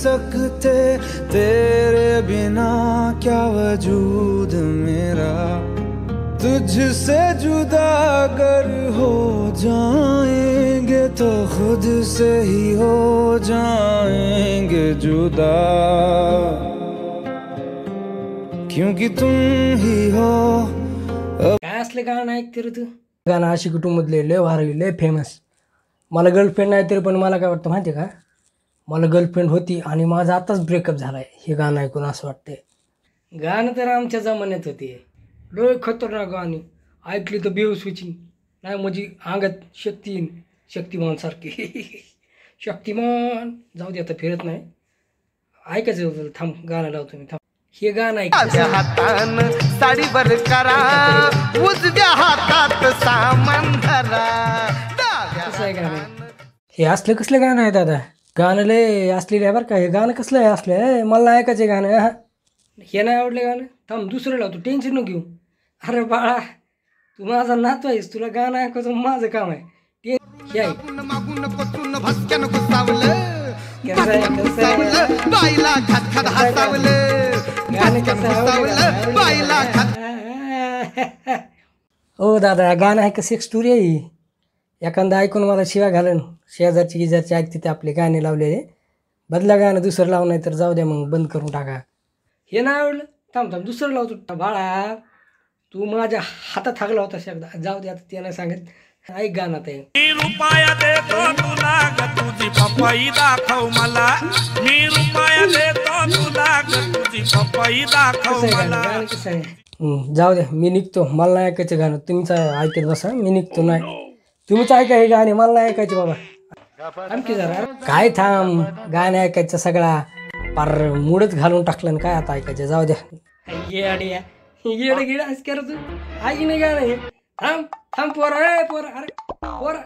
सकते, तेरे बिना क्या वजूद मेरा। तुझसे जुदा अगर हो जाएंगे तो खुद से ही हो जाएंगे जुदा, क्योंकि तुम ही हो। काय असले गाणं ऐकते रे तू? गाणं आशिकी 2 मधले लय भारी, लय फेमस. मला गर्लफ्रेंड नाही तरी पण मला काय वाटतं माहिती आहे का, मला गर्लफ्रेंड होती आणि माझा आताच ब्रेकअप झालाय हे गाणं ऐकून असं वाटतंय. गाणं तर आमच्या जमान्यात होते, लय खतरनाक गाणी. ऐकली तर बेहोश व्हायची नाही, म्हणजे अंगात शक्ती येईन, शक्तिमान सारखी. शक्तिमान जाऊ दे, आता फिरत नाही. ऐकायचं होतं, थांब गाणं लावतो मी, थांब. हे गाणं ऐकायचं. हातान साडीवर करा, उजव्या हातात सामान धरा. कसं आहे गाणं? हे असलं कसलं गाणं आहे दादा? गाणं लय असलेलं आहे बरं का. हे गाणं कसलं आहे असलं? मला नाही ऐकायचं गाणं. हे नाही आवडलं गाणं, थांब दुसरं लावतो, टेन्शन नको घेऊ. अरे बाळा, तू माझा नातू आहेस, तुला गाणं ऐकायचं माझं काम आहे. हे ऐक. मागून पचून भस्क्यान घुसावलं, बाईला खात खात हसावलं, बाईला खात. ओ दादा, गाणं आहे कसं, एक स्टोरी आहे. एखादा ऐकून मला शिव्या घालन, शेजारची गिजारची ऐकते ते आपले गाणे लावलेले. बदला गाणं दुसरं लावून, नाही तर जाऊ द्या मग बंद करून टाका. हे नाही आवडलं, थांब थांब दुसरं लावतो. बाळा, तू माझ्या हातात हागला होता एकदा, जाऊ दे आता, ते नाही सांगत. ऐक गाणं ते. मी रुपया देतो तुला ग तुझी पपई दाखव मला, मी रुपया देतो तुला ग तुझी पपई दाखव मला. गाणं कसं आहे? जाऊ द्या, मी निघतो, मला नाही ऐकायचं गाणं. तुमचं ऐकत बसा, मी निघतो. नाही तुम्हीच ऐका हे गाणे, मला नाही ऐकायचे बाबा. आणखी जरा काय थांब, गाणे ऐकायचं सगळा पार मूडच घालून टाकलं, काय आता ऐकायचं, जाऊ द्या. येड गिड असं कर तू, ऐक नाही गाणं हे. थांब थांब पोरा, पोरा, अरे पोरा.